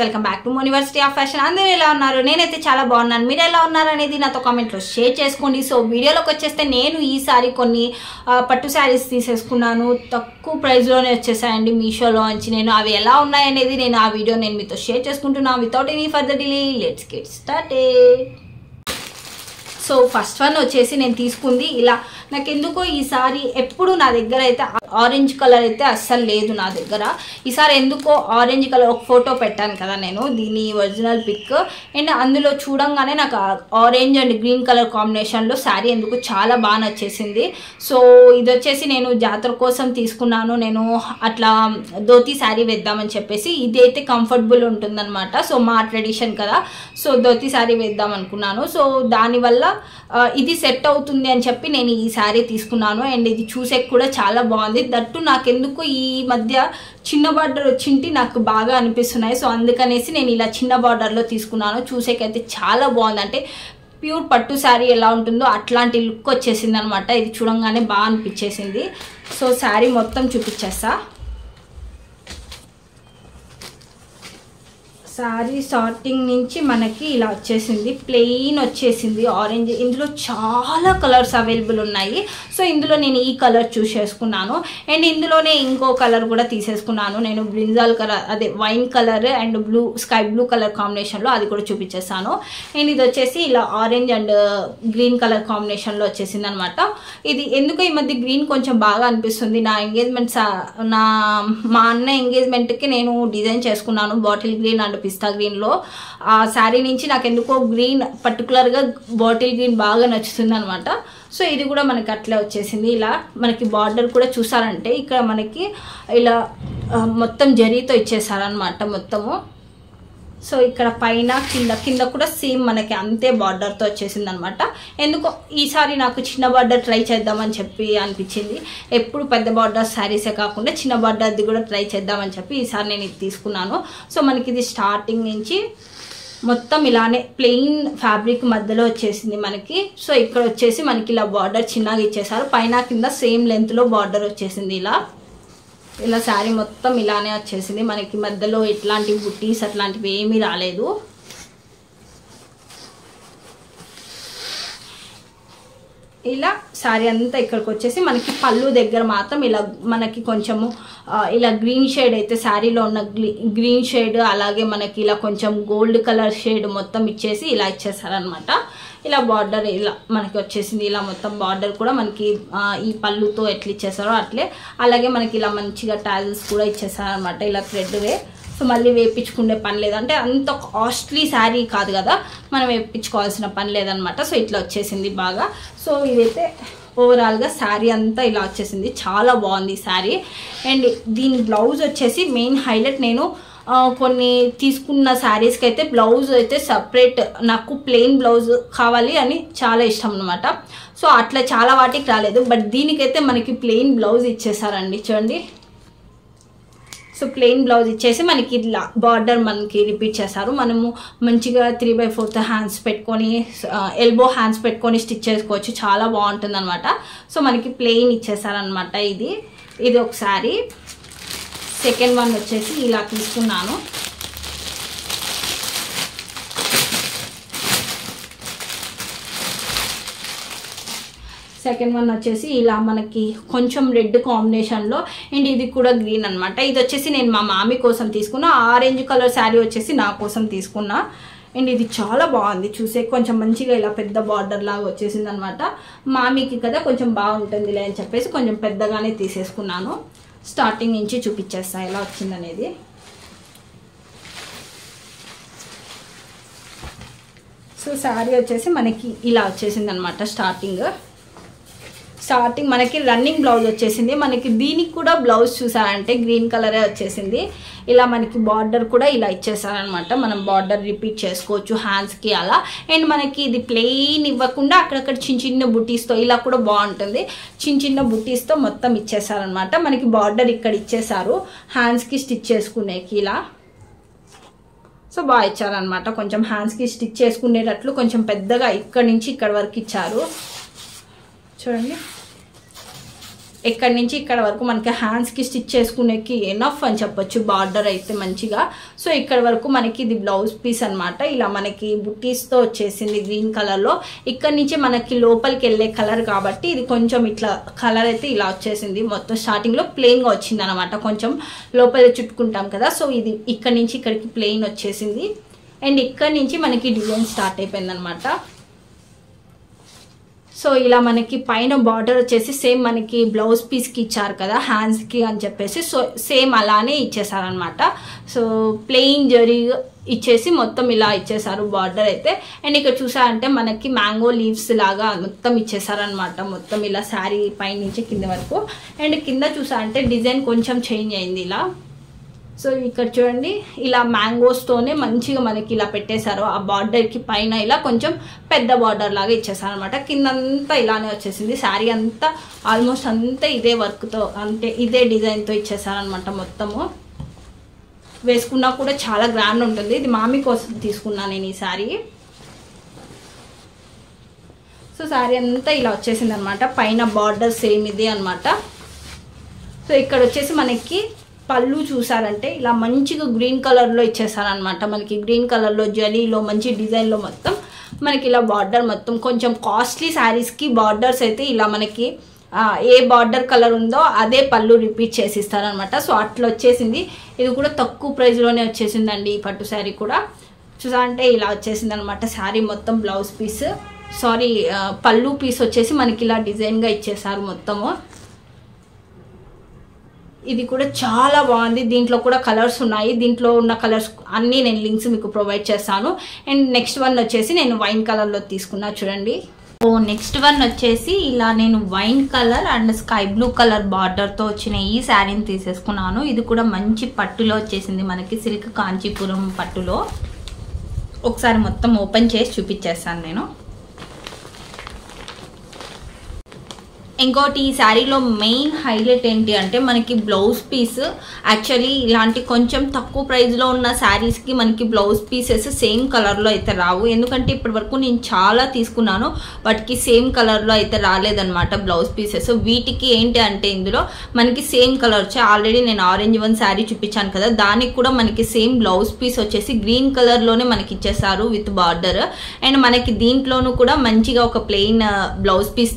Welcome back to university of fashion. అందరూ ఎలా ఉన్నారు? నేనైతే చాలా బాగున్నాను. మీరు ఎలా ఉన్నారు అనేది నాతో కామెంట్లో షేర్ చేసుకోండి. సో వీడియోలోకి వచ్చేస్తే నేను ఈసారి కొన్ని పట్టు శారీస్ తీసేసుకున్నాను. తక్కువ ప్రైస్లోనే వచ్చేసాయండి మీషోలో నుంచి. నేను అవి ఎలా ఉన్నాయనేది నేను ఆ వీడియో మీతో షేర్ చేసుకుంటున్నాను. Without any further delay let's get started. So first one వచ్చేసి నేను తీసుకుంది ఇలా. నాకు ఎందుకో ఈసారి ఎప్పుడు నా దగ్గర అయితే ఆరెంజ్ కలర్ అయితే అస్సలు లేదు నా దగ్గర. ఈసారి ఎందుకో ఆరెంజ్ కలర్ ఒక ఫోటో పెట్టాను కదా నేను, దీని ఒరిజినల్ పిక్. అండ్ అందులో చూడంగానే నాకు ఆరెంజ్ అండ్ గ్రీన్ కలర్ కాంబినేషన్లో శారీ ఎందుకు చాలా బాగా నచ్చేసింది. సో ఇది వచ్చేసి నేను జాతర కోసం తీసుకున్నాను. నేను అట్లా ధోతి శారీ వేద్దామని చెప్పేసి, ఇది అయితే కంఫర్టబుల్ ఉంటుందన్నమాట. సో మా ట్రెడిషన్ కదా, సో ధోతి శారీ వేద్దాం అనుకున్నాను. సో దానివల్ల ఇది సెట్ అవుతుంది అని చెప్పి నేను ఈ శారీ తీసుకున్నాను. అండ్ ఇది చూసే కూడా చాలా బాగుంది. దట్టు నాకెందుకు ఈ మధ్య చిన్న బార్డర్ వచ్చింటి నాకు బాగా అనిపిస్తున్నాయి. సో అందుకనేసి నేను ఇలా చిన్న బార్డర్లో తీసుకున్నాను. చూసేకైతే చాలా బాగుంది. అంటే ప్యూర్ పట్టు శారీ ఎలా ఉంటుందో అట్లాంటి లుక్ వచ్చేసింది అనమాట. ఇది చూడంగానే బాగా అనిపించేసింది. సో శారీ మొత్తం చూపించేస్తా. శారీ స్టార్టింగ్ నుంచి మనకి ఇలా వచ్చేసింది, ప్లెయిన్ వచ్చేసింది ఆరెంజ్. ఇందులో చాలా కలర్స్ అవైలబుల్ ఉన్నాయి. సో ఇందులో నేను ఈ కలర్ చూస్ చేసుకున్నాను. అండ్ ఇందులోనే ఇంకో కలర్ కూడా తీసేసుకున్నాను నేను, బ్రింజాల్ కలర్, అదే wine colour and blue, sky blue colour కాంబినేషన్లో, అది కూడా చూపించేస్తాను. అండ్ ఇది వచ్చేసి ఇలా ఆరెంజ్ అండ్ గ్రీన్ కలర్ కాంబినేషన్లో వచ్చేసింది అనమాట. ఇది ఎందుకో ఈ మధ్య గ్రీన్ కొంచెం బాగా అనిపిస్తుంది. నా ఎంగేజ్మెంట్, మా అన్న ఎంగేజ్మెంట్కి నేను డిజైన్ చేసుకున్నాను బాటిల్ గ్రీన్ అండ్ పిస్తా గ్రీన్లో. ఆ శారీ నుంచి నాకు ఎందుకో గ్రీన్, పర్టికులర్గా బాటిల్ గ్రీన్ బాగా నచ్చుతుంది అనమాట. సో ఇది కూడా మనకి అట్లే వచ్చేసింది. ఇలా మనకి బార్డర్ కూడా చూసారంటే ఇక్కడ మనకి ఇలా మొత్తం జరీతో ఇచ్చేసారనమాట మొత్తము. సో ఇక్కడ పైన కింద కూడా సేమ్ మనకి అంతే బార్డర్తో వచ్చేసింది అనమాట. ఎందుకో ఈసారి నాకు చిన్న బార్డర్ ట్రై చేద్దామని చెప్పి అనిపించింది. ఎప్పుడు పెద్ద బార్డర్ శారీసే కాకుండా చిన్న బార్డర్ది కూడా ట్రై చేద్దామని చెప్పి ఈసారి నేను ఇది తీసుకున్నాను. సో మనకి ఇది స్టార్టింగ్ నుంచి మొత్తం ఇలానే ప్లెయిన్ ఫ్యాబ్రిక్ మధ్యలో వచ్చేసింది మనకి. సో ఇక్కడ వచ్చేసి మనకి ఇలా బార్డర్ చిన్నగా ఇచ్చేసారు. పైన కింద సేమ్ లెంత్లో బార్డర్ వచ్చేసింది. ఇలా శారీ మొత్తం ఇలానే వచ్చేసింది. మనకి మధ్యలో ఎట్లాంటి బుట్టీస్ అట్లాంటివి ఏమీ రాలేదు. ఇలా శారీ అంతా ఇక్కడికి వచ్చేసి మనకి పళ్ళు దగ్గర మాత్రం ఇలా మనకి కొంచెము ఇలా గ్రీన్ షేడ్ అయితే శారీలో ఉన్న గ్రీన్ షేడ్, అలాగే మనకి ఇలా కొంచెం గోల్డ్ కలర్ షేడ్ మొత్తం ఇచ్చేసి ఇలా ఇచ్చేసారనమాట. ఇలా బార్డర్ ఇలా మనకి వచ్చేసింది. ఇలా మొత్తం బార్డర్ కూడా మనకి ఈ పళ్ళుతో ఎట్లా ఇచ్చేసారో అట్లే, అలాగే మనకి ఇలా మంచిగా టాజిల్స్ కూడా ఇచ్చేసారనమాట. ఇలా థ్రెడ్వే. సో మళ్ళీ వేయించుకునే పని లేదు, అంటే అంత కాస్ట్లీ శారీ కాదు కదా, మనం వేయించుకోవాల్సిన పని లేదనమాట. సో ఇట్లా వచ్చేసింది బాగా. సో ఇదైతే ఓవరాల్గా శారీ అంతా ఇలా వచ్చేసింది. చాలా బాగుంది శారీ. అండ్ దీని బ్లౌజ్ వచ్చేసి మెయిన్ హైలైట్. నేను కొన్ని తీసుకున్న శారీస్కి అయితే బ్లౌజ్ అయితే సపరేట్, నాకు ప్లెయిన్ బ్లౌజ్ కావాలి అని చాలా ఇష్టం అనమాట. సో అట్లా చాలా వాటికి రాలేదు, బట్ దీనికైతే మనకి ప్లెయిన్ బ్లౌజ్ ఇచ్చేసారండి. చూడండి, సో ప్లెయిన్ బ్లౌజ్ ఇచ్చేసి మనకి ఇట్లా బార్డర్ మనకి రిపీట్ చేస్తారు. మనము మంచిగా 3/4 హ్యాండ్స్ పెట్టుకొని, ఎల్బో హ్యాండ్స్ పెట్టుకొని స్టిచ్ చేసుకోవచ్చు. చాలా బాగుంటుంది అనమాట. సో మనకి ప్లెయిన్ ఇచ్చేసారనమాట. ఇది ఒక శారీ. సెకండ్ వన్ వచ్చేసి ఇలా తీసుకున్నాను. సెకండ్ వన్ వచ్చేసి ఇలా మనకి కొంచెం రెడ్ కాంబినేషన్లో, అండ్ ఇది కూడా గ్రీన్ అనమాట. ఇది వచ్చేసి నేను మా మామీ కోసం తీసుకున్నా. ఆరెంజ్ కలర్ శారీ వచ్చేసి నా కోసం తీసుకున్నా. అండ్ ఇది చాలా బాగుంది. చూసే కొంచెం మంచిగా ఇలా పెద్ద బార్డర్ లాగా వచ్చేసింది అనమాట. మామీకి కదా కొంచెం బాగుంటుందిలే అని చెప్పేసి కొంచెం పెద్దగానే తీసేసుకున్నాను. స్టార్టింగ్ నుంచి చూపించేస్తా ఎలా వచ్చిందనేది. సో శారీ వచ్చేసి మనకి ఇలా వచ్చేసింది అనమాట. స్టార్టింగ్ మనకి రన్నింగ్ బ్లౌజ్ వచ్చేసింది. మనకి దీనికి కూడా బ్లౌజ్ చూసారంటే గ్రీన్ కలరే వచ్చేసింది. ఇలా మనకి బార్డర్ కూడా ఇలా ఇచ్చేసారనమాట. మనం బార్డర్ రిపీట్ చేసుకోవచ్చు హ్యాండ్స్కి అలా. అండ్ మనకి ఇది ప్లెయిన్ ఇవ్వకుండా అక్కడక్కడ చిన్న బుటీస్తో ఇలా కూడా బాగుంటుంది. చిన్న బుటీస్తో మొత్తం ఇచ్చేసారనమాట. మనకి బార్డర్ ఇక్కడ ఇచ్చేసారు హ్యాండ్స్కి స్టిచ్ చేసుకునేకి ఇలా. సో బాగా ఇచ్చారనమాట. కొంచెం హ్యాండ్స్కి స్టిచ్ చేసుకునేటట్లు కొంచెం పెద్దగా ఇక్కడ నుంచి ఇక్కడ వరకు ఇచ్చారు. చూడండి, ఎక్కడి నుంచి ఇక్కడ వరకు మనకి హ్యాండ్స్కి స్టిచ్ చేసుకునేకి ఎనఫ్ అని చెప్పొచ్చు బార్డర్ అయితే మంచిగా. సో ఇక్కడ వరకు మనకి ఇది బ్లౌజ్ పీస్ అనమాట. ఇలా మనకి బుట్టీస్తో వచ్చేసింది గ్రీన్ కలర్లో. ఇక్కడ నుంచి మనకి లోపలికి వెళ్ళే కలర్ కాబట్టి ఇది కొంచెం ఇట్లా కలర్ అయితే ఇలా వచ్చేసింది. మొత్తం స్టార్టింగ్లో ప్లెయిన్గా వచ్చింది అనమాట, కొంచెం లోపల చుట్టుకుంటాం కదా. సో ఇది ఇక్కడ నుంచి ఇక్కడికి ప్లెయిన్ వచ్చేసింది. అండ్ ఇక్కడ నుంచి మనకి డిజైన్ స్టార్ట్ అయిపోయింది అనమాట. సో ఇలా మనకి పైన బార్డర్ వచ్చేసి సేమ్ మనకి బ్లౌజ్ పీస్కి ఇచ్చారు కదా హ్యాండ్స్కి అని చెప్పేసి, సో సేమ్ అలానే ఇచ్చేసారనమాట. సో ప్లెయిన్ జరీ ఇచ్చేసి మొత్తం ఇలా ఇచ్చేసారు బార్డర్ అయితే. అండ్ ఇక్కడ చూసారంటే మనకి మ్యాంగో లీవ్స్ లాగా మొత్తం ఇచ్చేసారనమాట, మొత్తం ఇలా శారీ పైన నుంచి కింద వరకు. అండ్ కింద చూసారంటే డిజైన్ కొంచెం చేంజ్ అయింది ఇలా. సో ఇక్కడ చూడండి ఇలా మ్యాంగోస్తోనే మంచిగా మనకి ఇలా పెట్టేశారు. ఆ బార్డర్కి పైన ఇలా కొంచెం పెద్ద బార్డర్ లాగా ఇచ్చేసారు అనమాట. కిందంతా ఇలానే వచ్చేసింది. శారీ అంతా ఆల్మోస్ట్ అంతా ఇదే వర్క్తో అంటే ఇదే డిజైన్తో ఇచ్చేసారనమాట. మొత్తము వేసుకున్నా కూడా చాలా గ్రాండ్ ఉంటుంది. ఇది మామీ కోసం తీసుకున్నాను నేను ఈ శారీ. సో శారీ అంతా ఇలా వచ్చేసింది అనమాట. పైన బార్డర్ సేమ్ ఇదే అనమాట. సో ఇక్కడ వచ్చేసి మనకి పళ్ళు చూసారంటే ఇలా మంచిగా గ్రీన్ కలర్లో ఇచ్చేసారనమాట. మనకి గ్రీన్ కలర్లో జరీలో మంచి డిజైన్లో మొత్తం మనకి ఇలా బార్డర్ మొత్తం కొంచెం కాస్ట్లీ శారీస్కి బార్డర్స్ అయితే ఇలా మనకి ఏ బార్డర్ కలర్ ఉందో అదే పళ్ళు రిపీట్ చేసి ఇస్తారనమాట. సో అట్లా వచ్చేసింది. ఇది కూడా తక్కువ ప్రైస్లోనే వచ్చేసిందండి ఈ పట్టు శారీ కూడా. చూసారంటే ఇలా వచ్చేసింది అనమాట శారీ మొత్తం. బ్లౌజ్ పీస్ పళ్ళు పీస్ వచ్చేసి మనకి ఇలా డిజైన్గా ఇచ్చేసారు మొత్తము. ఇది కూడా చాలా బాగుంది. దీంట్లో కూడా కలర్స్ ఉన్నాయి. దీంట్లో ఉన్న కలర్స్ అన్నీ నేను లింక్స్ మీకు ప్రొవైడ్ చేస్తాను. అండ్ నెక్స్ట్ వన్ వచ్చేసి నేను వైన్ కలర్లో తీసుకున్నా చూడండి. నెక్స్ట్ వన్ వచ్చేసి ఇలా నేను wine colour and sky blue colour బార్డర్తో వచ్చిన ఈ శారీని తీసేసుకున్నాను. ఇది కూడా మంచి పట్టులో వచ్చేసింది మనకి, సిల్క్ కాంచీపురం పట్టులో. ఒకసారి మొత్తం ఓపెన్ చేసి చూపించేస్తాను నేను. ఇంకోటి ఈ శారీలో మెయిన్ హైలైట్ ఏంటి అంటే మనకి బ్లౌజ్ పీస్. యాక్చువల్లీ ఇలాంటి కొంచెం తక్కువ ప్రైస్లో ఉన్న శారీస్కి మనకి బ్లౌజ్ పీసెస్ సేమ్ కలర్లో అయితే రావు. ఎందుకంటే ఇప్పటి వరకు నేను చాలా తీసుకున్నాను, వాటికి సేమ్ కలర్లో అయితే రాలేదన్నమాట బ్లౌజ్ పీసెస్. వీటికి ఏంటి అంటే ఇందులో మనకి సేమ్ కలర్ వచ్చాయి. ఆల్రెడీ నేను ఆరెంజ్ వన్ శారీ చూపించాను కదా, దానికి కూడా మనకి సేమ్ బ్లౌజ్ పీస్ వచ్చేసి గ్రీన్ కలర్లోనే మనకి ఇచ్చేసారు విత్ బార్డర్. అండ్ మనకి దీంట్లోనూ కూడా మంచిగా ఒక ప్లెయిన్ బ్లౌజ్ పీస్.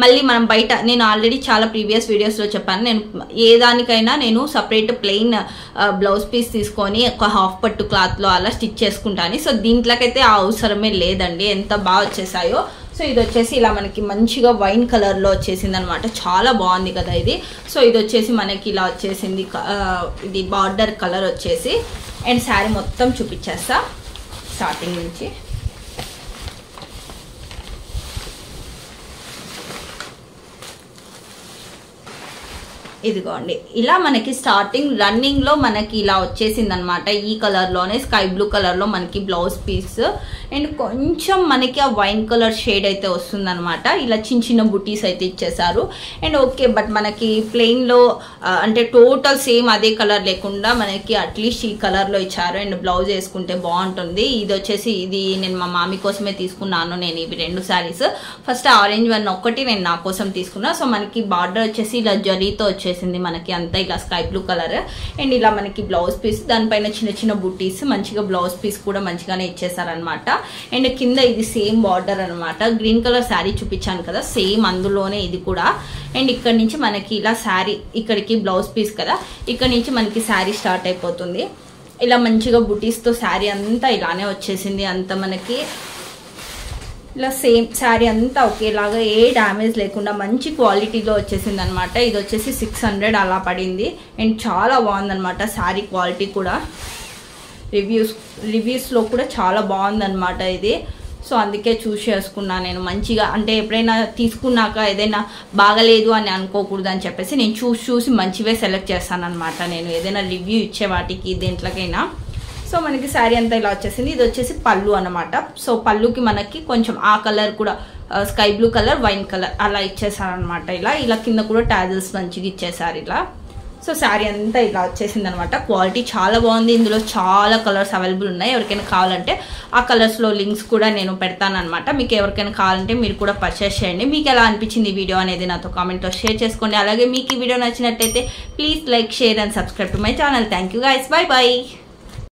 మళ్ళీ మనం బయట నేను ఆల్రెడీ చాలా ప్రీవియస్ వీడియోస్లో చెప్పాను, నేను ఏ దానికైనా నేను సపరేట్ ప్లెయిన్ బ్లౌజ్ పీస్ తీసుకొని ఒక హాఫ్ పట్టు క్లాత్లో అలా స్టిచ్ చేసుకుంటాను. సో దీంట్లోకైతే ఆ అవసరమే లేదండి, ఎంత బాగా వచ్చేసాయో. సో ఇది వచ్చేసి ఇలా మనకి మంచిగా వైన్ కలర్లో వచ్చేసింది అనమాట. చాలా బాగుంది కదా ఇది. సో ఇది వచ్చేసి మనకి ఇలా వచ్చేసింది, ఇది బార్డర్ కలర్ వచ్చేసి. అండ్ శారీ మొత్తం చూపించేస్తా స్టార్టింగ్ నుంచి. ఇదిగోండి ఇలా మనకి స్టార్టింగ్ రన్నింగ్లో మనకి ఇలా వచ్చేసింది అనమాట. ఈ కలర్లోనే స్కై బ్లూ కలర్లో మనకి బ్లౌజ్ పీస్. అండ్ కొంచెం మనకి ఆ వైన్ కలర్ షేడ్ అయితే వస్తుంది అనమాట. ఇలా చిన్న చిన్న బుటీస్ అయితే ఇచ్చేసారు. అండ్ ఓకే, బట్ మనకి ప్లెయిన్లో అంటే టోటల్ సేమ్ అదే కలర్ లేకుండా మనకి అట్లీస్ట్ ఈ కలర్లో ఇచ్చారు. అండ్ బ్లౌజ్ వేసుకుంటే బాగుంటుంది. ఇది వచ్చేసి ఇది నేను మా మామీ కోసమే తీసుకున్నాను నేను ఇవి రెండు శారీస్. ఫస్ట్ ఆరెంజ్ వన్ ఒక్కటి నేను నా కోసం తీసుకున్నా. సో మనకి బార్డర్ వచ్చేసి ఇలా జరీతో వచ్చేసింది మనకి అంతా ఇలా స్కై బ్లూ కలర్. అండ్ ఇలా మనకి బ్లౌజ్ పీస్, దానిపైన చిన్న చిన్న బుటీస్, మంచిగా బ్లౌజ్ పీస్ కూడా మంచిగానే ఇచ్చేసారనమాట. అండ్ కింద ఇది సేమ్ బార్డర్ అనమాట. గ్రీన్ కలర్ శారీ చూపించాను కదా, సేమ్ అందులోనే ఇది కూడా. అండ్ ఇక్కడ నుంచి మనకి ఇలా శారీ ఇక్కడికి బ్లౌజ్ పీస్ కదా, ఇక్కడ నుంచి మనకి శారీ స్టార్ట్ అయిపోతుంది. ఇలా మంచిగా బుటీస్తో శారీ అంతా ఇలానే వచ్చేసింది. అంతా మనకి ఇలా సేమ్ శారీ అంతా ఒకేలాగా ఏ డ్యామేజ్ లేకుండా మంచి క్వాలిటీలో వచ్చేసింది అనమాట. ఇది వచ్చేసి 600 అలా పడింది. అండ్ చాలా బాగుందనమాట శారీ క్వాలిటీ కూడా. రివ్యూస్లో కూడా చాలా బాగుందనమాట ఇది. సో అందుకే చూస్ చేసుకున్నాను నేను మంచిగా. అంటే ఎప్పుడైనా తీసుకున్నాక ఏదైనా బాగలేదు అని అనుకోకూడదు అని చెప్పేసి నేను చూసి మంచివే సెలెక్ట్ చేస్తాను అనమాట. నేను ఏదైనా రివ్యూ ఇచ్చే వాటికి దేంట్లోకైనా. సో మనకి శారీ అంతా ఇలా వచ్చేసింది. ఇది వచ్చేసి పళ్ళు అనమాట. సో పళ్ళుకి మనకి కొంచెం ఆ కలర్ కూడా sky blue colour, wine colour అలా ఇచ్చేసారనమాట. ఇలా కింద కూడా టాజిల్స్ మంచిగా ఇచ్చేసారు ఇలా. సో శారీ అంతా ఇలా వచ్చేసింది అనమాట. క్వాలిటీ చాలా బాగుంది. ఇందులో చాలా కలర్స్ అవైలబుల్ ఉన్నాయి. ఎవరికైనా కావాలంటే ఆ కలర్స్లో లింక్స్ కూడా నేను పెడతాను అనమాట. మీకు ఎవరికైనా కావాలంటే మీరు కూడా పర్చేస్ చేయండి. మీకు ఎలా అనిపించింది ఈ వీడియో అనేది నాతో కామెంట్లో షేర్ చేసుకోండి. అలాగే మీకు ఈ వీడియో నచ్చినట్లయితే please like, share and subscribe to my channel. Thank you guys. By by.